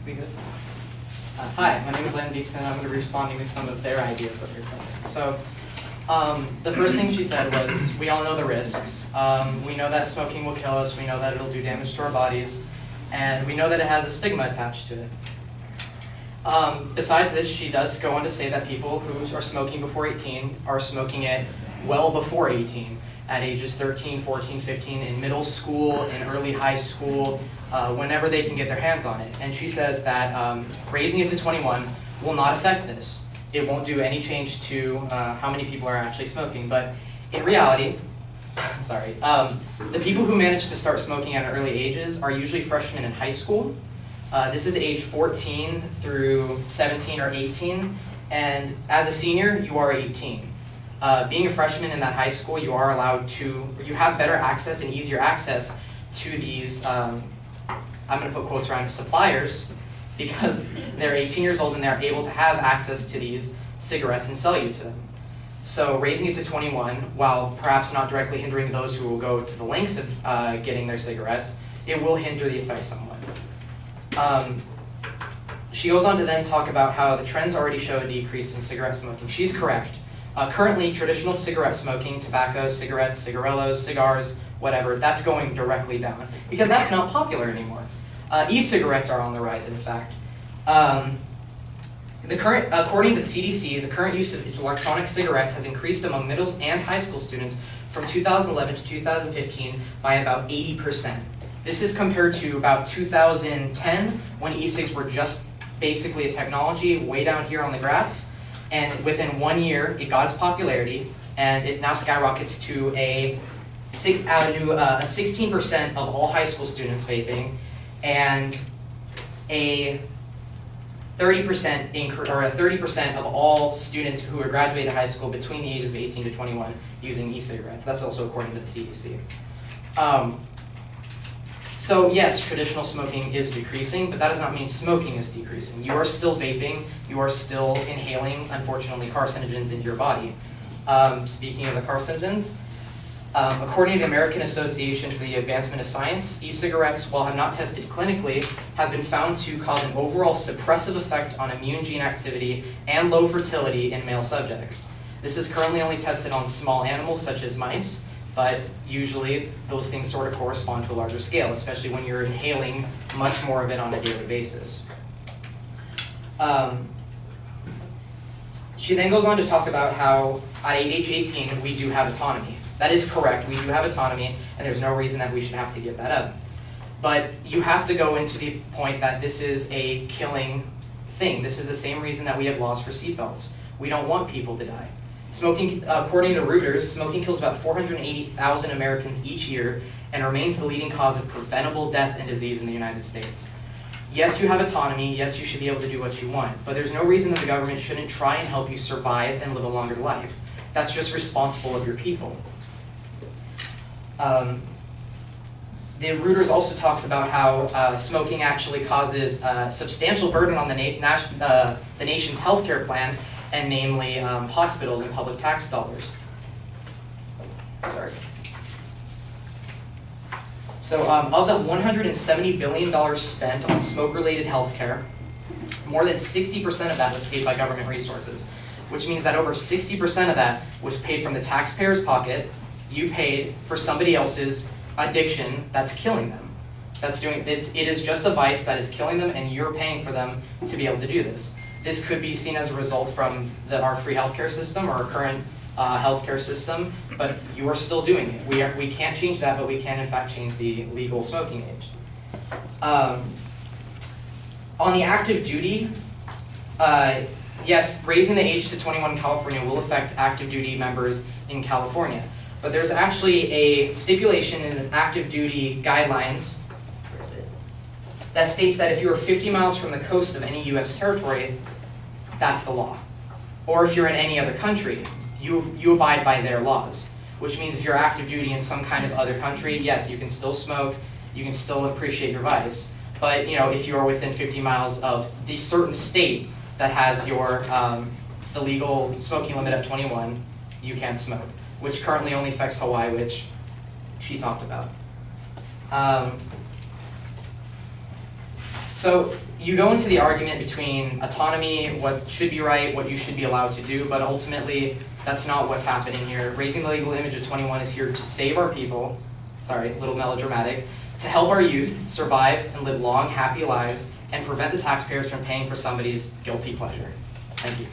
We good? Hi, my name is Landon Dietzen, and I'm going to be responding to some of their ideas that they're thinking. So, the first thing she said was, we all know the risks. We know that smoking will kill us, we know that it'll do damage to our bodies, and we know that it has a stigma attached to it. Besides this, she does go on to say that people who are smoking before 18 are smoking it well before 18, at ages 13, 14, 15, in middle school, in early high school, whenever they can get their hands on it. And she says that raising it to 21 will not affect this. It won't do any change to how many people are actually smoking. But in reality, sorry, the people who manage to start smoking at early ages are usually freshmen in high school. This is age 14 through 17 or 18, and as a senior, you are 18. Being a freshman in that high school, you are allowed to, you have better access and easier access to these, I'm going to put quotes around suppliers, because they're 18 years old and they're able to have access to these cigarettes and sell you to them. So raising it to 21, while perhaps not directly hindering those who will go to the lengths of getting their cigarettes, it will hinder the effect somewhat. She goes on to then talk about how the trends already show a decrease in cigarette smoking. She's correct. Currently, traditional cigarette smoking, tobacco, cigarettes, cigarillos, cigars, whatever, that's going directly down because that's not popular anymore. E-cigarettes are on the rise, in fact. According to the CDC, the current use of electronic cigarettes has increased among middle and high school students from 2011 to 2015 by about 80%. This is compared to about 2010 when e-cigs were just basically a technology way down here on the graph. And within 1 year, it got its popularity, and it now skyrockets to a 16% of all high school students vaping, and a 30% increase, or a 30% of all students who are graduating high school between the ages of 18 to 21 using e-cigarettes. That's also according to the CDC. So yes, traditional smoking is decreasing, but that does not mean smoking is decreasing. You are still vaping, you are still inhaling, unfortunately, carcinogens into your body. Speaking of the carcinogens, according to the American Association for the Advancement of Science, e-cigarettes, while have not tested clinically, have been found to cause an overall suppressive effect on immune gene activity and low fertility in male subjects. This is currently only tested on small animals such as mice, but usually those things sort of correspond to a larger scale, especially when you're inhaling much more of it on a daily basis. She then goes on to talk about how at age 18 we do have autonomy. That is correct, we do have autonomy, and there's no reason that we should have to give that up. But you have to go into the point that this is a killing thing. This is the same reason that we have laws for seatbelts. We don't want people to die. Smoking, according to Reuters, smoking kills about 480,000 Americans each year and remains the leading cause of preventable death and disease in the United States. Yes, you have autonomy, yes, you should be able to do what you want, but there's no reason that the government shouldn't try and help you survive and live a longer life. That's just responsible of your people. The Reuters also talks about how smoking actually causes a substantial burden on the nation's healthcare plan, and namely hospitals and public tax dollars. Sorry. So of the $170 billion spent on smoke-related healthcare, more than 60% of that was paid by government resources, which means that over 60% of that was paid from the taxpayer's pocket. You paid for somebody else's addiction that's killing them. It is just a vice that is killing them, and you're paying for them to be able to do this. This could be seen as a result from our free healthcare system or our current healthcare system, but you are still doing it. We can't change that, but we can in fact change the legal smoking age. On the active duty, yes, raising the age to 21 in California will affect active duty members in California, but there's actually a stipulation in the active duty guidelines that states that if you are 50 miles from the coast of any U.S. territory, that's the law. Or if you're in any other country, you abide by their laws. Which means if you're active duty in some kind of other country, yes, you can still smoke, you can still appreciate your vice. But if you are within 50 miles of the certain state that has the legal smoking limit at 21, you can't smoke. Which currently only affects Hawaii, which she talked about. So you go into the argument between autonomy, what should be right, what you should be allowed to do, but ultimately that's not what's happening here. Raising the Legal Image of 21 is here to save our people, sorry, a little melodramatic, to help our youth survive and live long, happy lives and prevent the taxpayers from paying for somebody's guilty pleasure. Thank you.